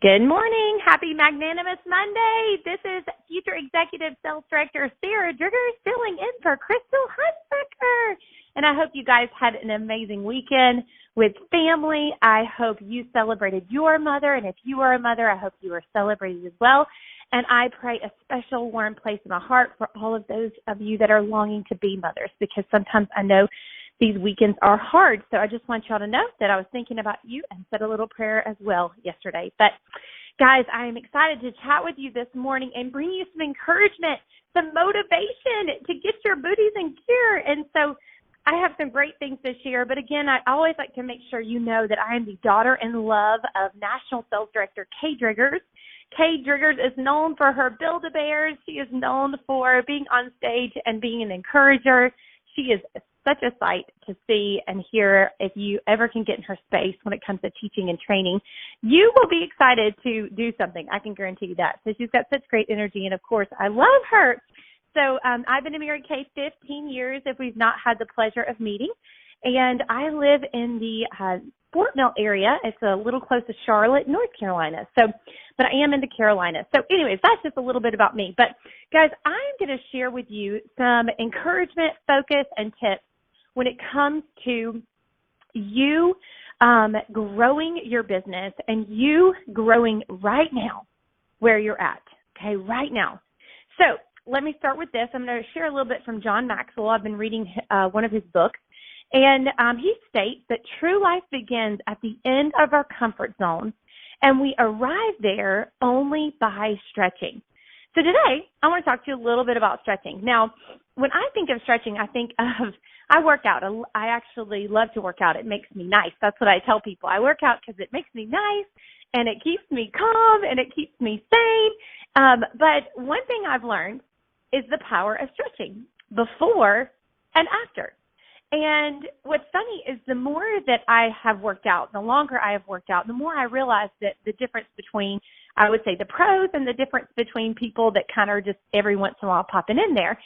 Good morning. Happy Magnanimous Monday. This is Future Executive Sales Director Sarah Driggers filling in for Krystal Hunsucker. And I hope you guys had an amazing weekend with family. I hope you celebrated your mother. And if you are a mother, I hope you are celebrated as well. And I pray a special warm place in my heart for all of those of you that are longing to be mothers, because sometimes I know these weekends are hard. So I just want y'all to know that I was thinking about you and said a little prayer as well yesterday. But guys, I am excited to chat with you this morning and bring you some encouragement, some motivation to get your booties in gear. And so I have some great things to share. But again, I always like to make sure you know that I am the daughter in love of National Sales Director Kay Driggers. Kay Driggers is known for her Build-A-Bears. She is known for being on stage and being an encourager. She is such a sight to see and hear. If you ever can get in her space when it comes to teaching and training, you will be excited to do something. I can guarantee you that. So she's got such great energy, and of course, I love her. So I've been married to Kay 15 years, if we've not had the pleasure of meeting, and I live in the Fort Mill area. It's a little close to Charlotte, North Carolina. But I am in the Carolinas. So anyways, that's just a little bit about me. But guys, I'm going to share with you some encouragement, focus, and tips when it comes to you growing your business and you growing right now where you're at, okay, right now. So let me start with this. I'm going to share a little bit from John Maxwell. I've been reading one of his books, and he states that true life begins at the end of our comfort zone, and we arrive there only by stretching. So today, I want to talk to you a little bit about stretching. Now, when I think of stretching, I work out. I actually love to work out. It makes me nice. That's what I tell people. I work out because it makes me nice, and it keeps me calm, and it keeps me sane. But one thing I've learned is the power of stretching before and after. And what's funny is the more that I have worked out, the longer I have worked out, the more I realize that the difference between, I would say, the pros and the difference between people that kind of just every once in a while popping in there.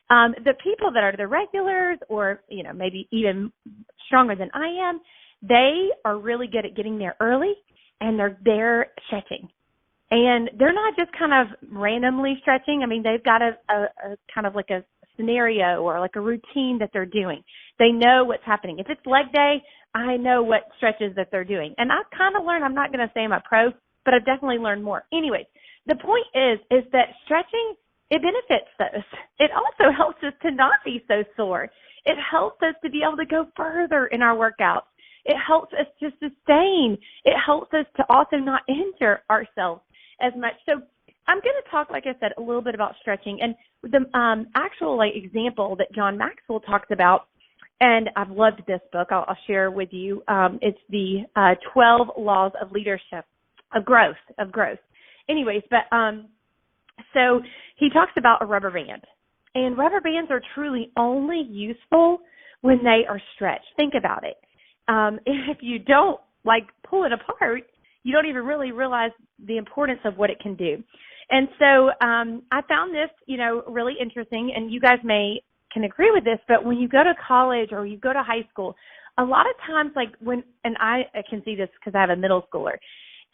The people that are the regulars, or, maybe even stronger than I am, they are really good at getting there early, and they're there stretching. And they're not just kind of randomly stretching. I mean, they've got a kind of like a scenario or like a routine that they're doing. They know what's happening. If it's leg day, I know what stretches that they're doing. And I've kind of learned, I'm not going to say I'm a pro, but I've definitely learned more. Anyways, the point is that stretching, it benefits us. It also helps us to not be so sore. It helps us to be able to go further in our workouts. It helps us to sustain. It helps us to also not injure ourselves as much. So I'm going to talk, like I said, a little bit about stretching. And the actual example that John Maxwell talks about, and I've loved this book, I'll share with you. It's the 12 Laws of Leadership, of growth. Anyways, but so he talks about a rubber band. And rubber bands are truly only useful when they are stretched. Think about it. If you don't, pull it apart, you don't even really realize the importance of what it can do. And so I found this, really interesting, and you guys can agree with this, but when you go to college or you go to high school, a lot of times, and I can see this because I have a middle schooler,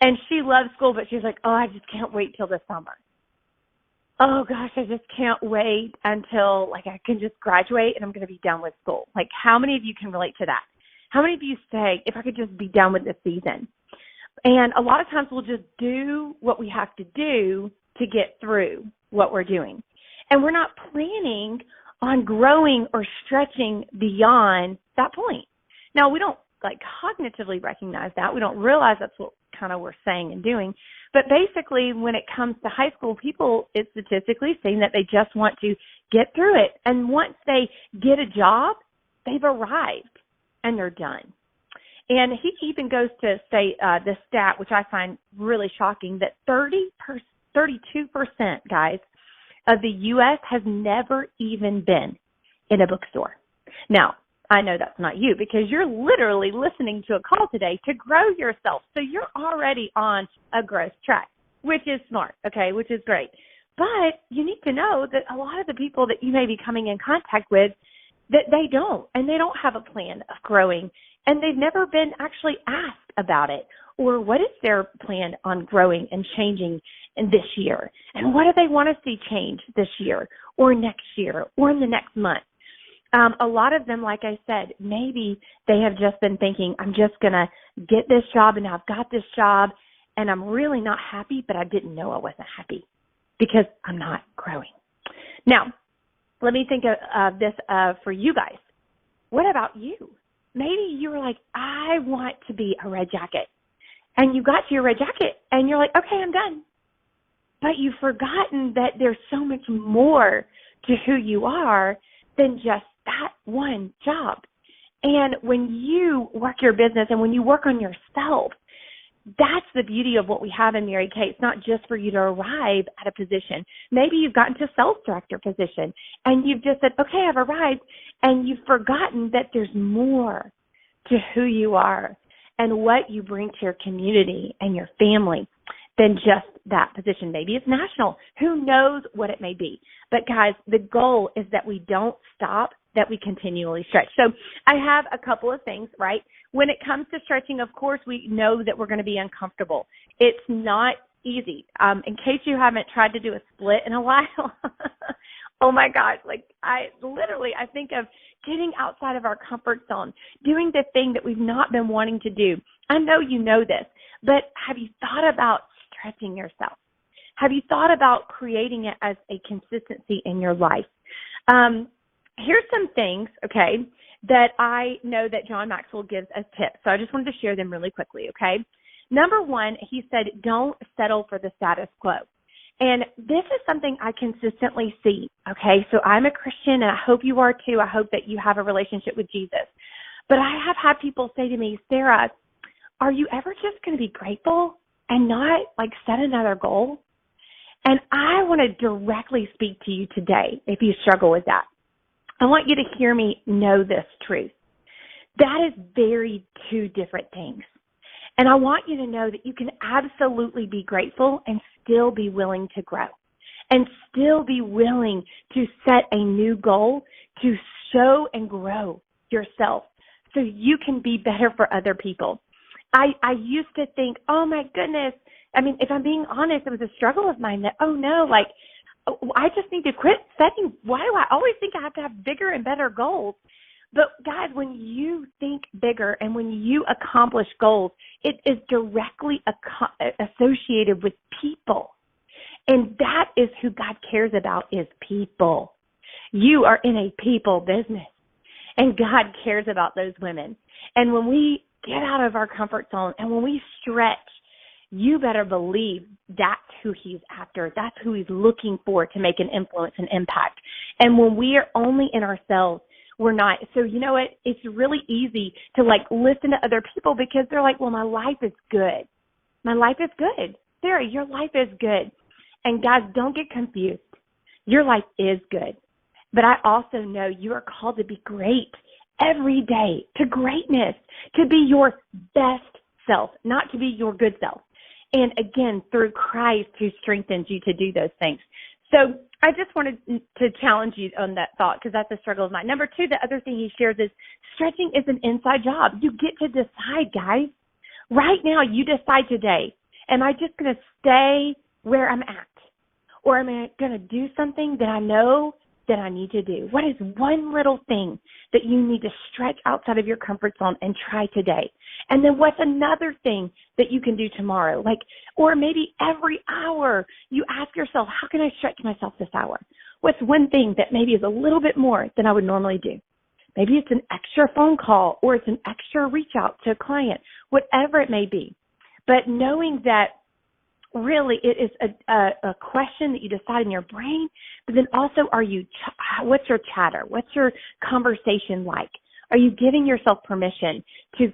and she loves school, but she's like, oh, I just can't wait till the summer. Oh, gosh, I just can't wait until, I can just graduate and I'm going to be done with school. How many of you can relate to that? How many of you say, if I could just be done with this season? And a lot of times we'll just do what we have to do to get through what we're doing. And we're not planning on growing or stretching beyond that point. Now, we don't cognitively recognize that. We don't realize that's what kind of we're saying and doing. But basically, when it comes to high school, people, it's statistically seen that they just want to get through it. And once they get a job, they've arrived and they're done. And he even goes to say the stat, which I find really shocking, that 32%, guys, of the U.S. has never even been in a bookstore. Now, I know that's not you because you're literally listening to a call today to grow yourself. So you're already on a growth track, which is smart, okay, which is great. But you need to know that a lot of the people that you may be coming in contact with, that they don't, and they don't have a plan of growing, and they've never been actually asked about it, Or what is their plan on growing and changing in this year? And what do they want to see change this year or next year or in the next month? A lot of them, like I said, maybe they have just been thinking, I'm just going to get this job and I've got this job and I'm really not happy, but I didn't know I wasn't happy because I'm not growing. Now, let me think of this for you guys. What about you? Maybe you were like, I want to be a red jacket. And you got to your red jacket and you're like, okay, I'm done. But you've forgotten that there's so much more to who you are than just that one job. And when you work your business and when you work on yourself, that's the beauty of what we have in Mary Kay. It's not just for you to arrive at a position. Maybe you've gotten to sales director position and you've just said, okay, I've arrived, and you've forgotten that there's more to who you are and what you bring to your community and your family than just that position. Maybe it's national. Who knows what it may be? But guys, the goal is that we don't stop, that we continually stretch. So I have a couple of things, right? When it comes to stretching, of course, we know that we're going to be uncomfortable. It's not easy. In case you haven't tried to do a split in a while, oh my gosh, like I think of getting outside of our comfort zone, doing the thing that we've not been wanting to do. I know you know this, but have you thought about stretching yourself? Have you thought about creating it as a consistency in your life? Here's some things, okay, that I know that John Maxwell gives as tips. So I just wanted to share them really quickly, okay? Number one, he said, don't settle for the status quo. And this is something I consistently see, okay? So I'm a Christian, and I hope you are too. I hope that you have a relationship with Jesus. But I have had people say to me, Sarah, are you ever just going to be grateful and not, like, set another goal? And I want to directly speak to you today if you struggle with that. I want you to hear me know this truth. That is very two different things. And I want you to know that you can absolutely be grateful and still be willing to grow and still be willing to set a new goal to show and grow yourself so you can be better for other people. I used to think, oh my goodness, I mean, if I'm being honest, it was a struggle of mine that, oh no, like, I just need to quit setting. Why do I always think I have to have bigger and better goals? But guys, when you think bigger and when you accomplish goals, it is directly associated with people. And that is who God cares about, is people. You are in a people business, and God cares about those women. And when we get out of our comfort zone and when we stretch, you better believe that's who he's after. That's who he's looking for to make an influence and impact. And when we are only in ourselves, we're not. So you know what? It's really easy to like listen to other people because they're like, well, my life is good. My life is good. Sarah, your life is good. And guys, don't get confused. Your life is good. But I also know you are called to be great every day, to greatness, to be your best self, not to be your good self. And again, through Christ who strengthens you to do those things. So I just wanted to challenge you on that thought because that's a struggle of mine. Number two, the other thing he shares is stretching is an inside job. You get to decide, guys. Right now, you decide today, am I just going to stay where I'm at? Or am I going to do something that I know that I need to do? What is one little thing that you need to stretch outside of your comfort zone and try today? And then what's another thing that you can do tomorrow? Like, or maybe every hour you ask yourself, how can I stretch myself this hour? What's one thing that maybe is a little bit more than I would normally do? Maybe it's an extra phone call or it's an extra reach out to a client, whatever it may be. But knowing that really it is a question that you decide in your brain, but then also what's your chatter? What's your conversation like? Are you giving yourself permission to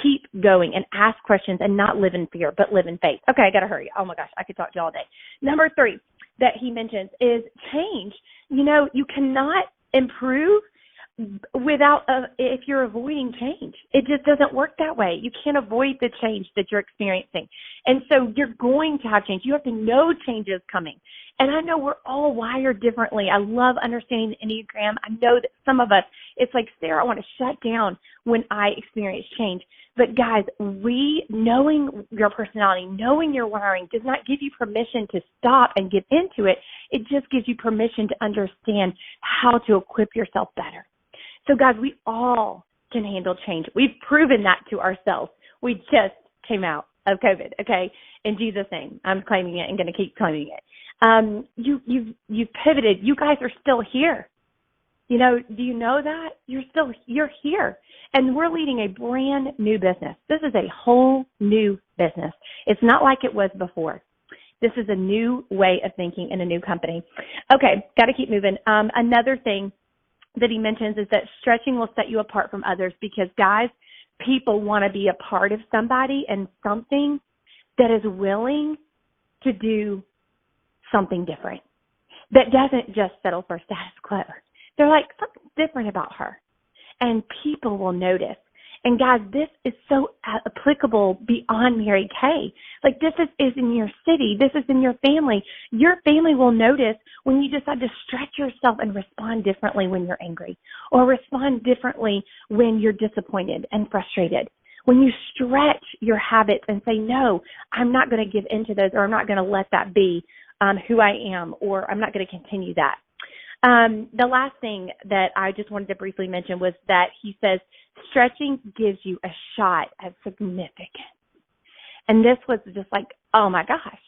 keep going and ask questions and not live in fear, but live in faith? Okay, I got to hurry. Oh my gosh, I could talk to you all day. Number three that he mentions is change. You know, you cannot improve if you're avoiding change. It just doesn't work that way. You can't avoid the change that you're experiencing. And so you're going to have change. You have to know change is coming. And I know we're all wired differently. I love understanding the Enneagram. I know that some of us, it's like, Sarah, I want to shut down when I experience change. But guys, knowing your personality, knowing your wiring does not give you permission to stop and get into it. It just gives you permission to understand how to equip yourself better. So guys, we all can handle change. We've proven that to ourselves. We just came out of COVID, okay? In Jesus' name, I'm claiming it and going to keep claiming it. You've pivoted. You guys are still here. You know, do you know that? You're here. And we're leading a brand new business. This is a whole new business. It's not like it was before. This is a new way of thinking in a new company. Okay, got to keep moving. Another thing that he mentions is that stretching will set you apart from others because, guys, people want to be a part of somebody and something that is willing to do something different, that doesn't just settle for status quo. They're like, something different about her. And people will notice. And guys, this is so applicable beyond Mary Kay. Like this is in your city. This is in your family. Your family will notice when you decide to stretch yourself and respond differently when you're angry or respond differently when you're disappointed and frustrated. When you stretch your habits and say, no, I'm not going to give into those, or I'm not going to let that be who I am, or I'm not going to continue that. The last thing that I just wanted to briefly mention was that he says stretching gives you a shot at significance. And this was just like, oh my gosh.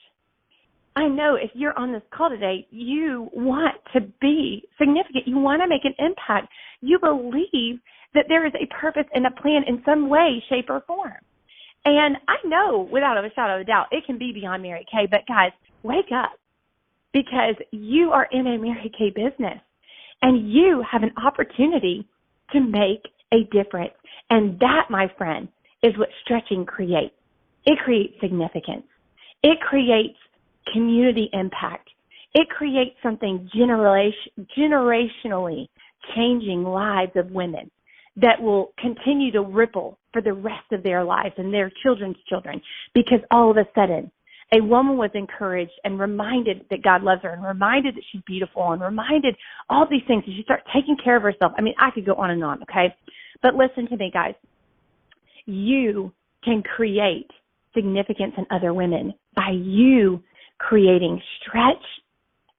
I know if you're on this call today, you want to be significant. You want to make an impact. You believe that there is a purpose and a plan in some way, shape, or form. And I know without a shadow of a doubt, it can be beyond Mary Kay, but guys, wake up. Because you are in a Mary Kay business and you have an opportunity to make a difference. And that, my friend, is what stretching creates. It creates significance. It creates community impact. It creates something generationally changing lives of women that will continue to ripple for the rest of their lives and their children's children, because all of a sudden, a woman was encouraged and reminded that God loves her and reminded that she's beautiful and reminded all these things. And she starts taking care of herself. I mean, I could go on and on, okay? But listen to me, guys. You can create significance in other women by you creating stretch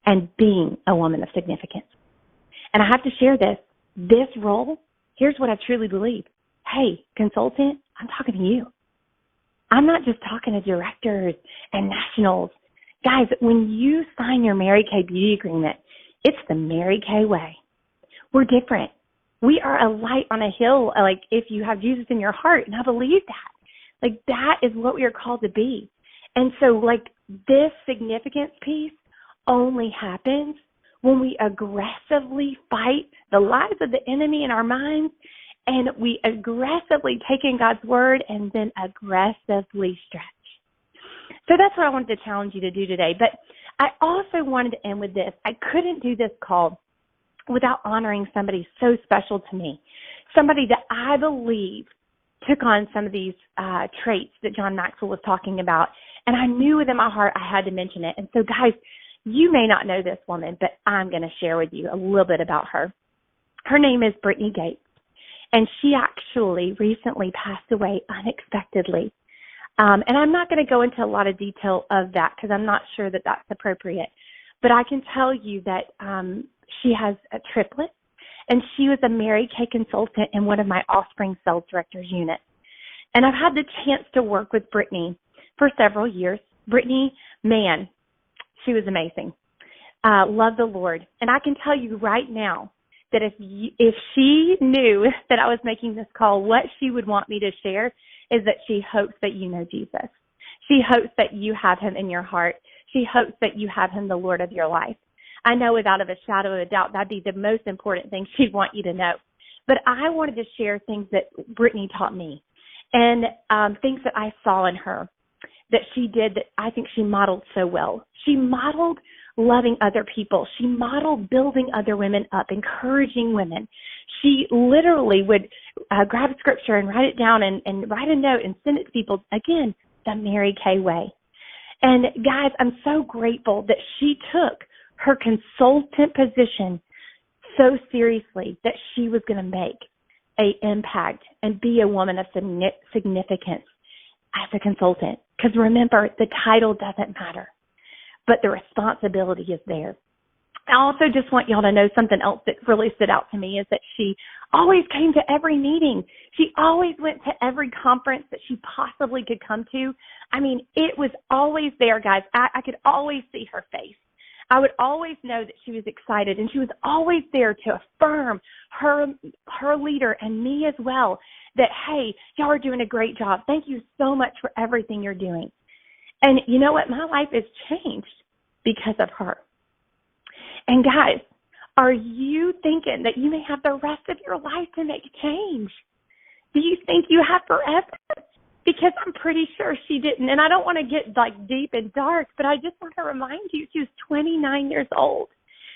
and being a woman of significance. And I have to share this role, here's what I truly believe. Hey, consultant, I'm talking to you. I'm not just talking to directors and nationals. Guys, when you sign your Mary Kay Beauty Agreement, it's the Mary Kay way. We're different. We are a light on a hill, like if you have Jesus in your heart, and I believe that. Like that is what we are called to be. And so like this significance piece only happens when we aggressively fight the lies of the enemy in our minds, and we aggressively take in God's word and then aggressively stretch. So that's what I wanted to challenge you to do today. But I also wanted to end with this. I couldn't do this call without honoring somebody so special to me, somebody that I believe took on some of these traits that John Maxwell was talking about. And I knew within my heart I had to mention it. And so, guys, you may not know this woman, but I'm going to share with you a little bit about her. Her name is Brittany Gates. And she actually recently passed away unexpectedly. And I'm not going to go into a lot of detail of that because I'm not sure that that's appropriate. But I can tell you that she has a triplet, and she was a Mary Kay consultant in one of my Offspring Sales Directors units. And I've had the chance to work with Brittany for several years. Brittany, man, she was amazing. Love the Lord. And I can tell you right now, that if she knew that I was making this call, what she would want me to share is that she hopes that you know Jesus. She hopes that you have him in your heart. She hopes that you have him the Lord of your life. I know without a shadow of a doubt that'd be the most important thing she'd want you to know. But I wanted to share things that Brittany taught me and things that I saw in her that she did that I think she modeled so well. She modeled loving other people. She modeled building other women up, encouraging women. She literally would grab a scripture and write it down and write a note and send it to people, again, the Mary Kay way. And guys, I'm so grateful that she took her consultant position so seriously that she was going to make an impact and be a woman of significance as a consultant. Because remember, the title doesn't matter, but the responsibility is there. I also just want y'all to know something else that really stood out to me is that she always came to every meeting. She always went to every conference that she possibly could come to. I mean, it was always there, guys. I could always see her face. I would always know that she was excited, and she was always there to affirm her leader and me as well that, hey, y'all are doing a great job. Thank you so much for everything you're doing. And you know what? My life has changed because of her. And guys, are you thinking that you may have the rest of your life to make a change? Do you think you have forever? Because I'm pretty sure she didn't. And I don't want to get like deep and dark, but I just want to remind you she was 29 years old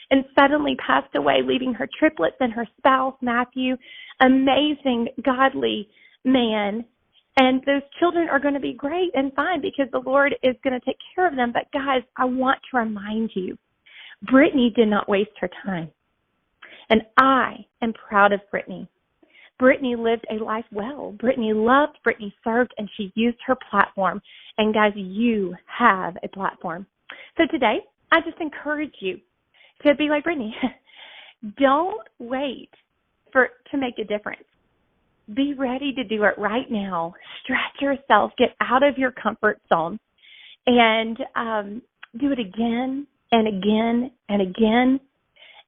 and suddenly passed away, leaving her triplets and her spouse, Matthew, amazing, godly man. And those children are going to be great and fine because the Lord is going to take care of them. But guys, I want to remind you, Brittany did not waste her time. And I am proud of Brittany. Brittany lived a life well. Brittany loved, Brittany served, and she used her platform. And guys, you have a platform. So today, I just encourage you to be like Brittany. Don't wait to make a difference. Be ready to do it right now. Stretch yourself. Get out of your comfort zone and do it again and again and again.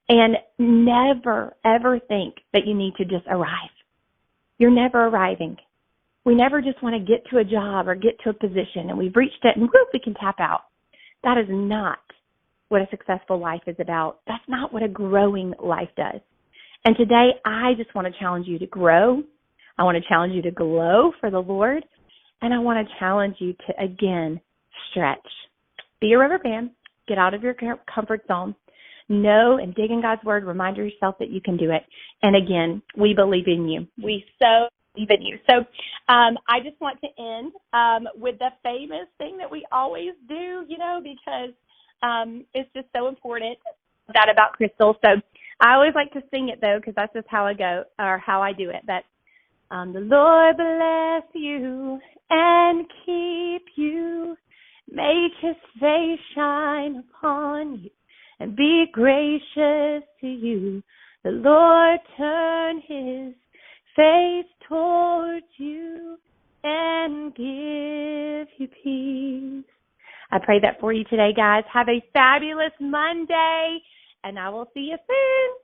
And never, ever think that you need to just arrive. You're never arriving. We never just want to get to a job or get to a position and we've reached it and whoop, we can tap out. That is not what a successful life is about. That's not what a growing life does. And today, I just want to challenge you to grow. I want to challenge you to glow for the Lord. And I want to challenge you to, again, stretch. Be a rubber band. Get out of your comfort zone. Know and dig in God's word. Remind yourself that you can do it. And again, we believe in you. We so believe in you. So I just want to end with the famous thing that we always do, because it's just so important. That about Krystal. So I always like to sing it, though, because that's just how I go or how I do it. But the Lord bless you and keep you. Make his face shine upon you and be gracious to you. The Lord turn his face towards you and give you peace. I pray that for you today, guys. Have a fabulous Monday, and I will see you soon.